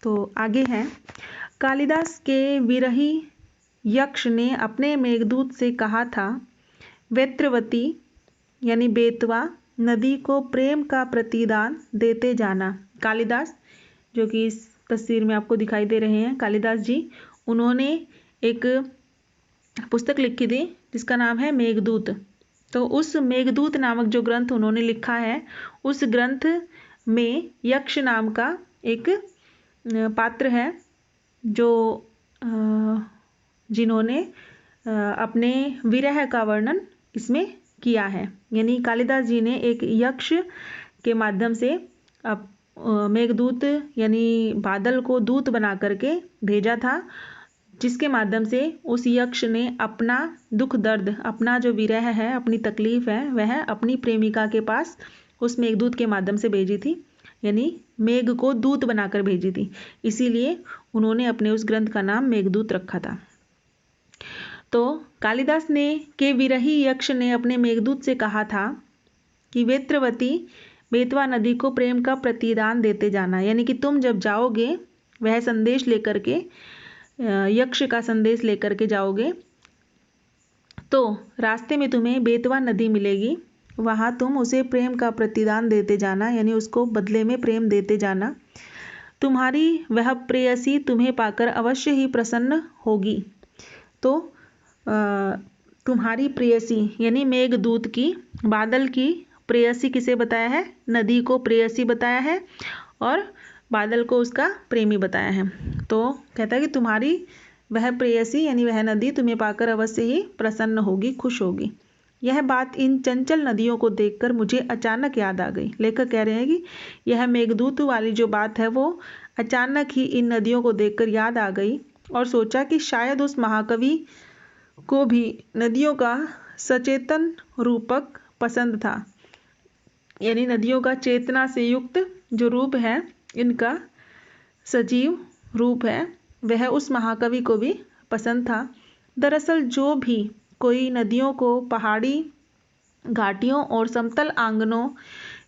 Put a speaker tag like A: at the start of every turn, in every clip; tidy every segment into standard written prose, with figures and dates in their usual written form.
A: तो आगे है, कालिदास के विरही यक्ष ने अपने मेघदूत से कहा था, वेत्रवती यानी बेतवा नदी को प्रेम का प्रतिदान देते जाना। कालिदास, जो कि इस तस्वीर में आपको दिखाई दे रहे हैं, कालिदास जी, उन्होंने एक पुस्तक लिखी थी जिसका नाम है मेघदूत। तो उस मेघदूत नामक जो ग्रंथ उन्होंने लिखा है, उस ग्रंथ में यक्ष नाम का एक पात्र है जो जिन्होंने अपने विरह का वर्णन इसमें किया है। यानी कालिदास जी ने एक यक्ष के माध्यम से मेघदूत यानी बादल को दूत बना करके भेजा था, जिसके माध्यम से उस यक्ष ने अपना दुख दर्द, अपना जो विरह है, अपनी तकलीफ है, वह अपनी प्रेमिका के पास उस मेघदूत के माध्यम से भेजी थी, यानी मेघ को दूत बनाकर भेजी थी। इसीलिए उन्होंने अपने उस ग्रंथ का नाम मेघदूत रखा था। तो कालिदास ने के विरही यक्ष ने अपने मेघदूत से कहा था कि वेत्रवती बेतवा नदी को प्रेम का प्रतिदान देते जाना, यानी कि तुम जब जाओगे, वह संदेश लेकर के, यक्ष का संदेश लेकर के जाओगे, तो रास्ते में तुम्हें बेतवा नदी मिलेगी, वहाँ तुम उसे प्रेम का प्रतिदान देते जाना, यानी उसको बदले में प्रेम देते जाना। तुम्हारी वह प्रेयसी तुम्हें पाकर अवश्य ही प्रसन्न होगी। तो तुम्हारी प्रेयसी यानी मेघदूत की, बादल की प्रेयसी किसे बताया है? नदी को प्रेयसी बताया है और बादल को उसका प्रेमी बताया है। तो कहता है कि तुम्हारी वह प्रेयसी यानी वह नदी तुम्हें पाकर अवश्य ही प्रसन्न होगी, खुश होगी। यह बात इन चंचल नदियों को देखकर मुझे अचानक याद आ गई। लेखक कह रहे हैं कि यह मेघदूत वाली जो बात है वो अचानक ही इन नदियों को देखकर याद आ गई और सोचा कि शायद उस महाकवि को भी नदियों का सचेतन रूपक पसंद था, यानी नदियों का चेतना से युक्त जो रूप है, इनका सजीव रूप है, वह उस महाकवि को भी पसंद था। दरअसल जो भी कोई नदियों को पहाड़ी घाटियों और समतल आंगनों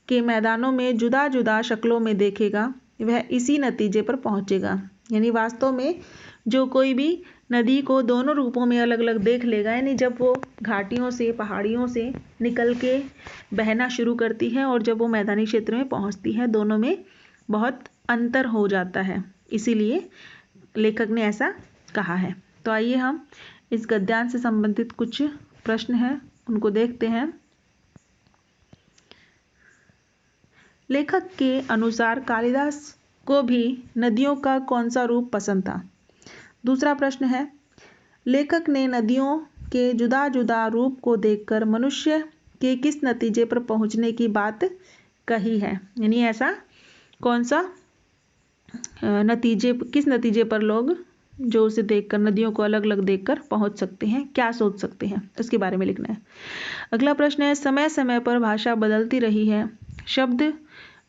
A: के मैदानों में जुदा जुदा शक्लों में देखेगा, वह इसी नतीजे पर पहुंचेगा। यानी वास्तव में जो कोई भी नदी को दोनों रूपों में अलग अलग देख लेगा, यानी जब वो घाटियों से, पहाड़ियों से निकल के बहना शुरू करती है और जब वो मैदानी क्षेत्र में पहुंचती है, दोनों में बहुत अंतर हो जाता है, इसीलिए लेखक ने ऐसा कहा है। तो आइए हम इस गद्यांश से संबंधित कुछ प्रश्न हैं उनको देखते हैं। लेखक के अनुसार कालिदास को भी नदियों का कौन सा रूप पसंद था? दूसरा प्रश्न है, लेखक ने नदियों के जुदा जुदा रूप को देखकर मनुष्य के किस नतीजे पर पहुंचने की बात कही है? यानी ऐसा कौन सा नतीजे, किस नतीजे पर लोग जो उसे देखकर, नदियों को अलग अलग देखकर पहुंच सकते हैं, क्या सोच सकते हैं, उसके बारे में लिखना है। अगला प्रश्न है, समय समय पर भाषा बदलती रही है, शब्द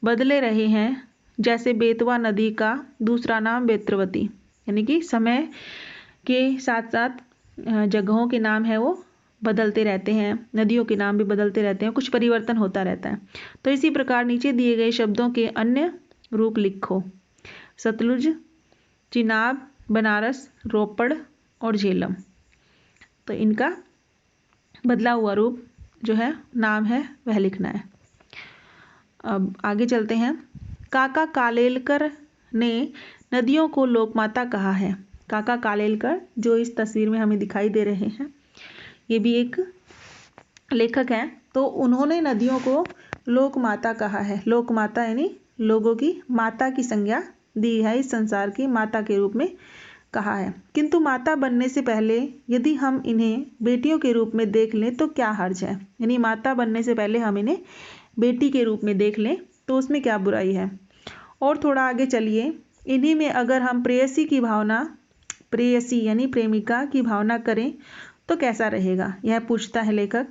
A: बदले रहे हैं, जैसे बेतवा नदी का दूसरा नाम वेत्रवती, यानी कि समय के साथ साथ जगहों के नाम है वो बदलते रहते हैं, नदियों के नाम भी बदलते रहते हैं, कुछ परिवर्तन होता रहता है। तो इसी प्रकार नीचे दिए गए शब्दों के अन्य रूप लिखो। सतलुज, चिनाब, बनारस, रोपड़ और झेलम। तो इनका बदला हुआ रूप जो है, नाम है, वह लिखना है। अब आगे चलते हैं। काका कालेलकर ने नदियों को लोकमाता कहा है। काका कालेलकर जो इस तस्वीर में हमें दिखाई दे रहे हैं, ये भी एक लेखक हैं। तो उन्होंने नदियों को लोकमाता कहा है। लोकमाता यानी लोगों की माता की संज्ञा दी है, इस संसार की माता के रूप में कहा है। किंतु माता बनने से पहले यदि हम इन्हें बेटियों के रूप में देख लें तो क्या हर्ज है? यानी माता बनने से पहले हम इन्हें बेटी के रूप में देख लें तो उसमें क्या बुराई है? और थोड़ा आगे चलिए, इन्हीं में अगर हम प्रेयसी की भावना, प्रेयसी यानी प्रेमिका की भावना करें तो कैसा रहेगा? यह पूछता है लेखक।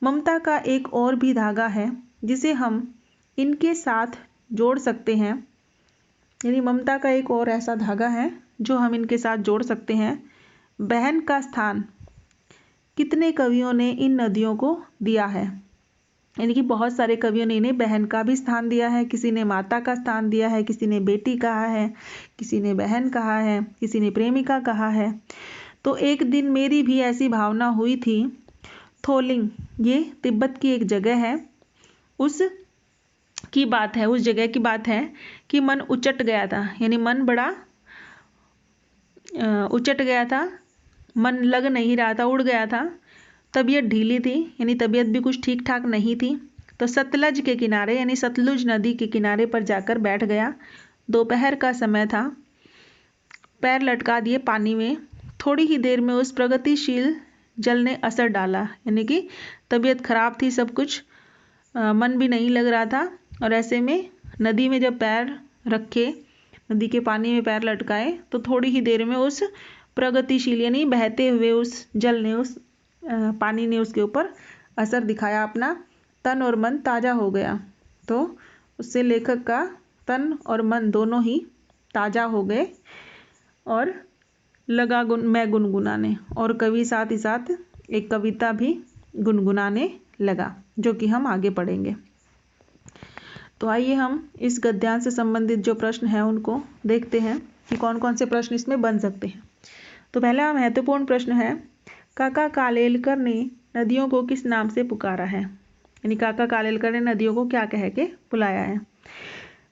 A: ममता का एक और भी धागा है जिसे हम इनके साथ जोड़ सकते हैं, यानी ममता का एक और ऐसा धागा है जो हम इनके साथ जोड़ सकते हैं। बहन का स्थान कितने कवियों ने इन नदियों को दिया है? यानी कि बहुत सारे कवियों ने इन्हें बहन का भी स्थान दिया है, किसी ने माता का स्थान दिया है, किसी ने बेटी कहा है, किसी ने बहन कहा है, किसी ने प्रेमिका कहा है। तो एक दिन मेरी भी ऐसी भावना हुई थी। थोलिंग ये तिब्बत की एक जगह है, उस जगह की बात है कि मन उचट गया था, यानी मन बड़ा उचट गया था, मन लग नहीं रहा था, उड़ गया था। तबीयत ढीली थी, यानी तबीयत भी कुछ ठीक ठाक नहीं थी। तो सतलज के किनारे यानी सतलुज नदी के किनारे पर जाकर बैठ गया। दोपहर का समय था। पैर लटका दिए पानी में। थोड़ी ही देर में उस प्रगतिशील जल ने असर डाला, यानी कि तबीयत खराब थी, सब कुछ मन भी नहीं लग रहा था। और ऐसे में नदी में जब पैर रखे, नदी के पानी में पैर लटकाए, तो थोड़ी ही देर में उस प्रगतिशील यानी बहते हुए उस जल ने, उस पानी ने उसके ऊपर असर दिखाया अपना। तन और मन ताज़ा हो गया। तो उससे लेखक का तन और मन दोनों ही ताज़ा हो गए और लगा मैं गुनगुनाने, और कवि साथ ही साथ एक कविता भी गुनगुनाने लगा, जो कि हम आगे पढ़ेंगे। तो आइए हम इस गद्यांश से संबंधित जो प्रश्न हैं उनको देखते हैं कि कौन कौन से प्रश्न इसमें बन सकते हैं। तो पहला महत्वपूर्ण प्रश्न है, काका कालेलकर ने नदियों को किस नाम से पुकारा है? यानी काका कालेलकर ने नदियों को क्या कह के बुलाया है।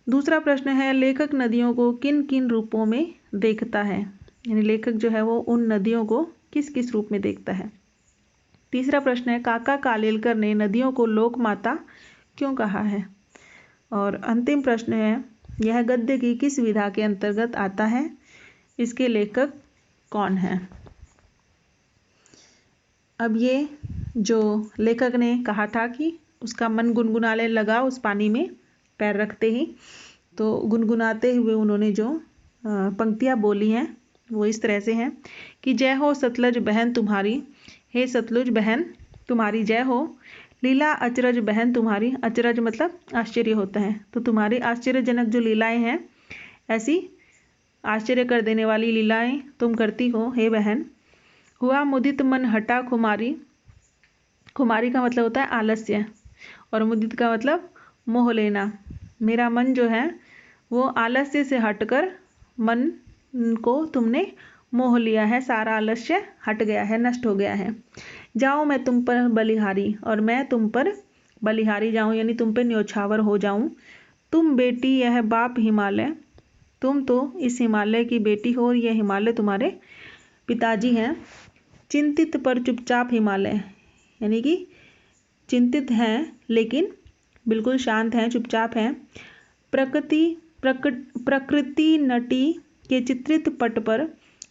A: दूसरा प्रश्न है, लेखक नदियों को किन किन रूपों में देखता है? यानी लेखक जो है वो उन नदियों को किस किस रूप में देखता है। तीसरा प्रश्न है, काका कालेलकर ने नदियों को लोक माता क्यों कहा है? और अंतिम प्रश्न है, यह गद्य की किस विधा के अंतर्गत आता है? इसके लेखक कौन है? अब ये जो लेखक ने कहा था कि उसका मन गुनगुनाने लगा उस पानी में पैर रखते ही, तो गुनगुनाते हुए उन्होंने जो पंक्तियाँ बोली हैं वो इस तरह से हैं कि जय हो सतलज बहन तुम्हारी, हे सतलुज बहन तुम्हारी जय हो। लीला अचरज बहन तुम्हारी, अचरज मतलब आश्चर्य होता है, तो तुम्हारी आश्चर्यजनक जो लीलाएं हैं, ऐसी आश्चर्य कर देने वाली लीलाएं तुम करती हो हे बहन। हुआ मुदित मन हटा खुमारी, खुमारी का मतलब होता है आलस्य, और मुदित का मतलब मोह लेना। मेरा मन जो है वो आलस्य से हटकर मन को तुमने मोह लिया है, सारा आलस्य हट गया है, नष्ट हो गया है। जाऊँ मैं तुम पर बलिहारी, और मैं तुम पर बलिहारी जाऊँ यानी तुम पे न्योछावर हो जाऊँ। तुम बेटी यह बाप हिमालय, तुम तो इस हिमालय की बेटी हो और यह हिमालय तुम्हारे पिताजी हैं। चिंतित पर चुपचाप हिमालय, यानी कि चिंतित हैं लेकिन बिल्कुल शांत हैं, चुपचाप हैं। प्रकृति नटी के चित्रित पट पर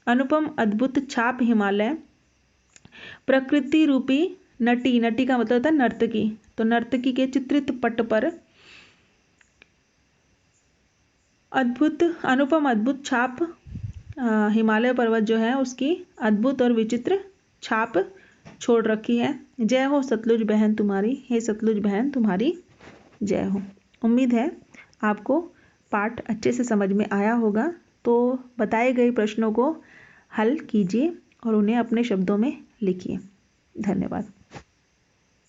A: अनुपम अद्भुत छाप हिमालय। प्रकृति रूपी नटी, नटी का मतलब होता है नर्तकी, तो नर्तकी के चित्रित पट पर अनुपम अद्भुत छाप हिमालय पर्वत जो है उसकी अद्भुत और विचित्र छाप छोड़ रखी है। जय हो सतलुज बहन तुम्हारी, हे सतलुज बहन तुम्हारी जय हो। उम्मीद है आपको पाठ अच्छे से समझ में आया होगा। तो बताए गए प्रश्नों को हल कीजिए और उन्हें अपने शब्दों में लिखिए। धन्यवाद।